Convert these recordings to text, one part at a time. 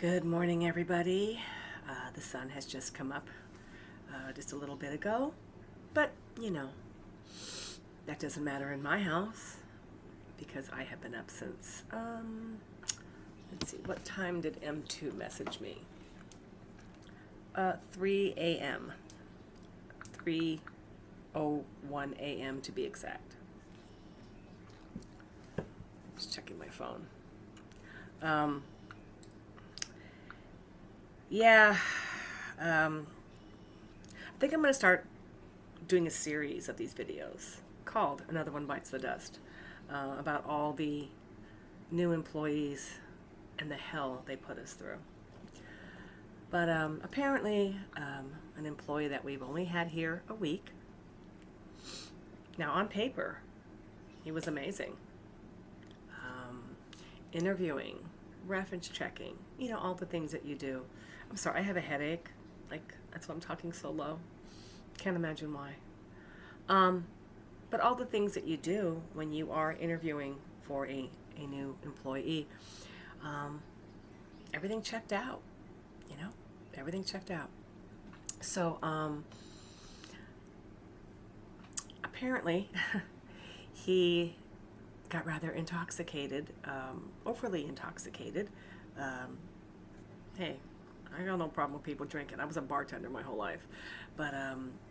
Good morning, everybody. The sun has just come up just a little bit ago, but that doesn't matter in my house because I have been up since, let's see, what time did M2 message me? 3 a.m. 3:01 a.m. to be exact. Just checking my phone. I think I'm going to start doing a series of these videos called Another One Bites the Dust, about all the new employees and the hell they put us through. But apparently, an employee that we've only had here a week, now on paper, he was amazing. Interviewing, reference checking, all the things that you do. I'm sorry, I have a headache. That's why I'm talking so low. Can't imagine why. But all the things that you do when you are interviewing for a new employee, everything checked out, everything checked out. So, apparently, he got rather intoxicated, overly intoxicated. Hey, I got no problem with people drinking. I was a bartender my whole life. But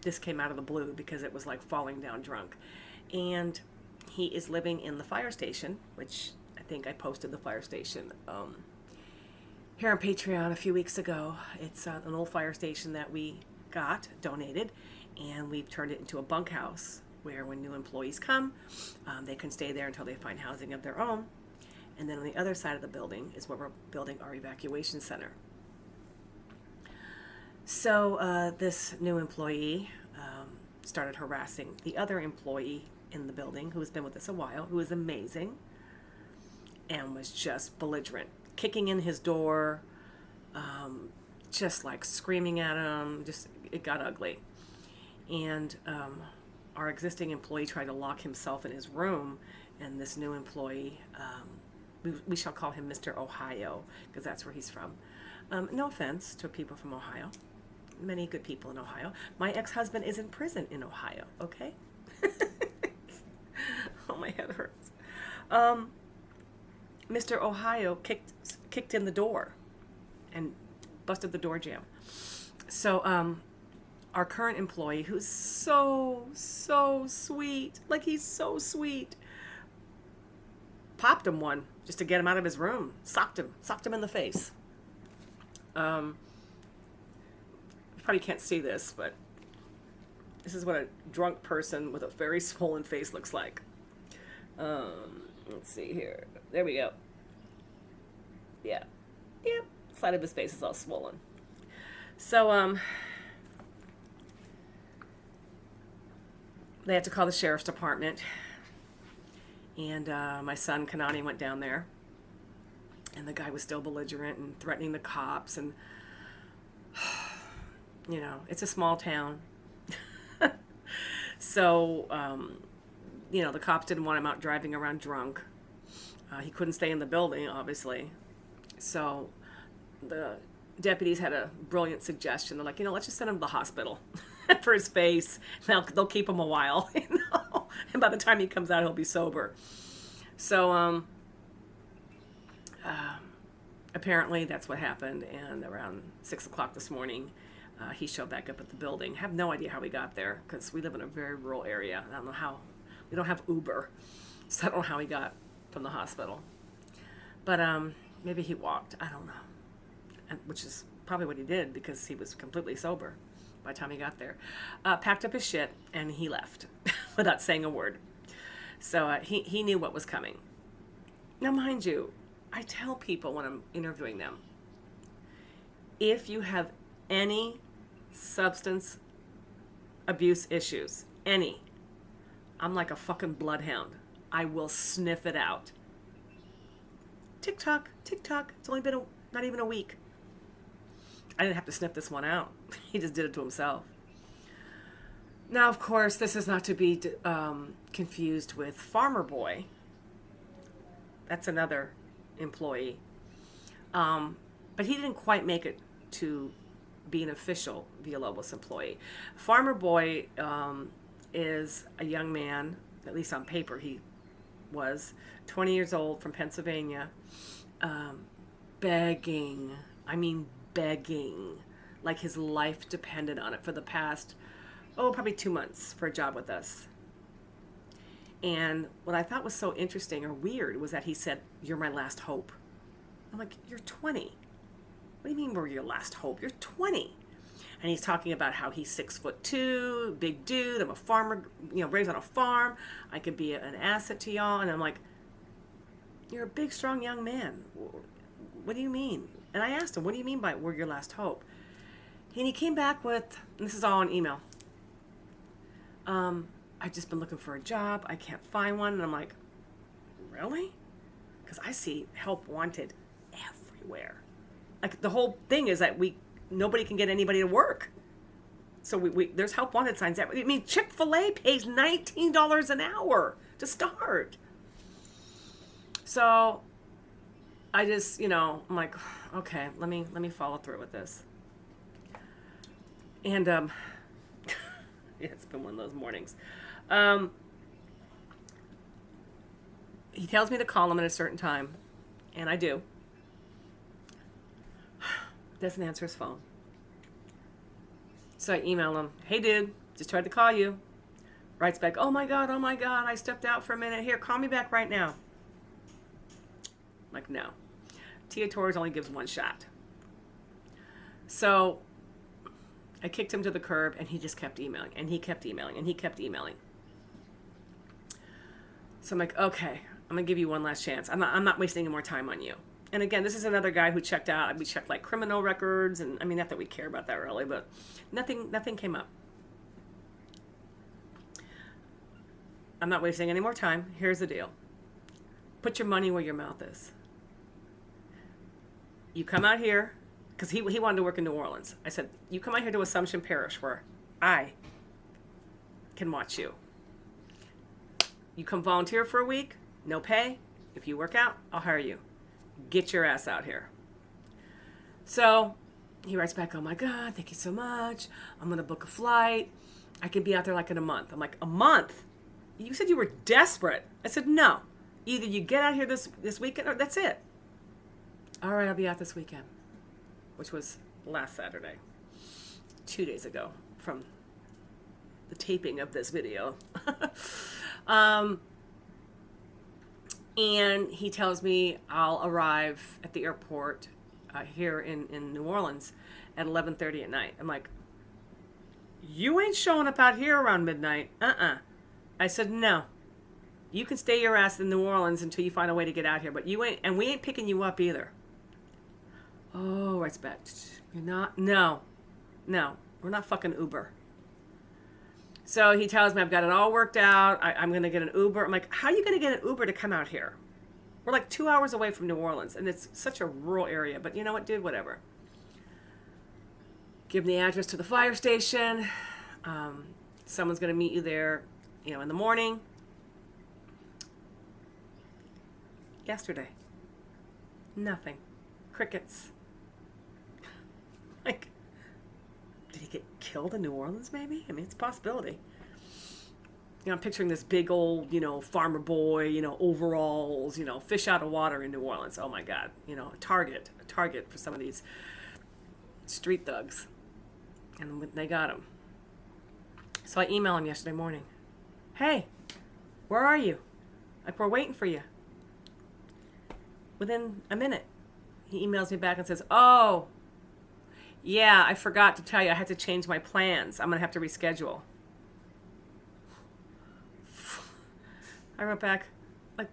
this came out of the blue because it was like falling down drunk. And he is living in the fire station, which I think I posted the fire station here on Patreon a few weeks ago. It's an old fire station that we got donated, and we've turned it into a bunkhouse where when new employees come, they can stay there until they find housing of their own. And then on the other side of the building is where we're building our evacuation center. So this new employee started harassing the other employee in the building who has been with us a while, who is amazing, and was just belligerent, kicking in his door, just like screaming at him. It got ugly. And our existing employee tried to lock himself in his room, and this new employee, we shall call him Mr. Ohio, because that's where he's from. No offense to people from Ohio. Many good people in Ohio. My ex-husband is in prison in Ohio, okay? Oh, my head hurts. Mr. Ohio kicked in the door and busted the door jamb. So our current employee, who's so sweet, he's so sweet, popped him one just to get him out of his room. Socked him in the face. You probably can't see this, but this is what a drunk person with a very swollen face looks like. Let's see here. There we go. Yeah. Yep. Side of his face is all swollen. So, they had to call the sheriff's department, and my son Kanani went down there, and the guy was still belligerent and threatening the cops, and it's a small town. So, the cops didn't want him out driving around drunk. He couldn't stay in the building, obviously. So the deputies had a brilliant suggestion. They're like, let's just send him to the hospital for his face. They'll keep him a while, and by the time he comes out, he'll be sober. So apparently that's what happened. And around 6 o'clock this morning, he showed back up at the building. Have no idea how he got there because we live in a very rural area. I don't know how. We don't have Uber, so I don't know how he got from the hospital. But maybe he walked. I don't know, which is probably what he did because he was completely sober by the time he got there. Packed up his shit and he left without saying a word. So he knew what was coming. Now, mind you, I tell people when I'm interviewing them, if you have any substance abuse issues, I'm like a fucking bloodhound. I will sniff it out. Tick tock. It's only been not even a week. I didn't have to sniff this one out. He just did it to himself. Now, of course, this is not to be confused with Farmer Boy. That's another employee. but he didn't quite make it to be an official Villalobos employee. Farmer Boy is a young man, at least on paper he was, 20 years old from Pennsylvania, begging, begging, like his life depended on it for the past, probably 2 months for a job with us. And what I thought was so interesting or weird was that he said, "You're my last hope." I'm like, "You're 20. What do you mean we're your last hope? You're 20. And he's talking about how he's 6'2", big dude. I'm a farmer, raised on a farm. I could be an asset to y'all. And I'm like, "You're a big, strong young man. What do you mean?" And I asked him, "What do you mean by we're your last hope?" And he came back with, and this is all on email. "I've just been looking for a job. I can't find one." And I'm like, "Really?" Because I see help wanted everywhere. Like the whole thing is that nobody can get anybody to work. So there's help wanted signs. Chick-fil-A pays $19 an hour to start. So I just, I'm like, okay, let me follow through with this. And it's been one of those mornings. He tells me to call him at a certain time, and I do. Doesn't answer his phone. So I email him, "Hey dude, just tried to call you." Writes back, oh my god, I stepped out for a minute. Here, call me back right now." I'm like, no. Tia Torres only gives one shot. So I kicked him to the curb, and he just kept emailing, and he kept emailing, and he kept emailing. So I'm like, okay, I'm going to give you one last chance. I'm not wasting any more time on you. And again, this is another guy who checked out. We checked like criminal records, and not that we care about that really, but nothing came up. I'm not wasting any more time. Here's the deal. Put your money where your mouth is. You come out here, because he wanted to work in New Orleans. I said, you come out here to Assumption Parish where I can watch you. You come volunteer for a week, no pay. If you work out, I'll hire you. Get your ass out here. So he writes back, oh my god, thank you so much. I'm going to book a flight. I can be out there like in a month. I'm like, a month? You said you were desperate. I said, no. Either you get out here this weekend or that's it. All right, I'll be out this weekend, which was last Saturday, 2 days ago from the taping of this video. And he tells me I'll arrive at the airport here in New Orleans at 11:30 at night. I'm like, you ain't showing up out here around midnight. I said, no. You can stay your ass in New Orleans until you find a way to get out here, but you ain't, and we ain't picking you up either. Oh, I expect you're not. No, we're not fucking Uber. So he tells me I've got it all worked out. I'm going to get an Uber. I'm like, how are you going to get an Uber to come out here? We're like 2 hours away from New Orleans, and it's such a rural area. But you know what, dude? Whatever. Give him the address to the fire station. Someone's going to meet you there, in the morning. Yesterday. Nothing. Crickets. Like, did he get killed in New Orleans, maybe? It's a possibility. I'm picturing this big old, farmer boy, overalls, fish out of water in New Orleans. Oh, my God. A target for some of these street thugs. And they got him. So I emailed him yesterday morning. Hey, where are you? Like, we're waiting for you. Within a minute, he emails me back and says, oh, yeah, I forgot to tell you, I had to change my plans. I'm going to have to reschedule. I wrote back, like,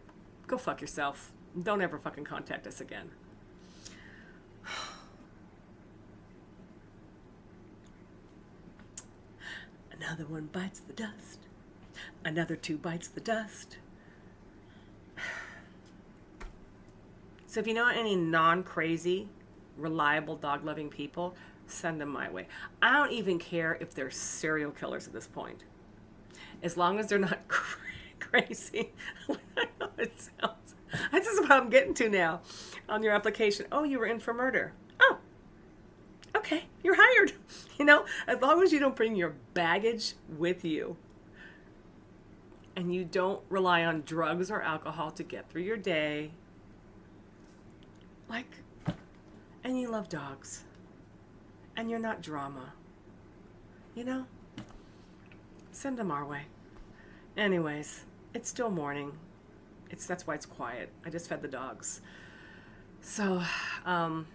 go fuck yourself. Don't ever fucking contact us again. Another one bites the dust. Another two bites the dust. So if you know any non-crazy, reliable dog-loving people, send them my way. I don't even care if they're serial killers at this point. As long as they're not crazy. I know it sounds. This is what I'm getting to now on your application. Oh, you were in for murder. okay, you're hired. You know, as long as you don't bring your baggage with you and you don't rely on drugs or alcohol to get through your day, like, and you love dogs and you're not drama, you know, send them our way. Anyways, it's still morning. That's why it's quiet. I just fed the dogs. So, let's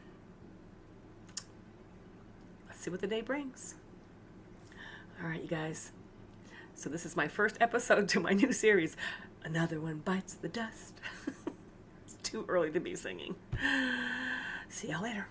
see what the day brings. All right, you guys. So this is my first episode to my new series, Another One Bites the Dust. It's too early to be singing. See y'all later.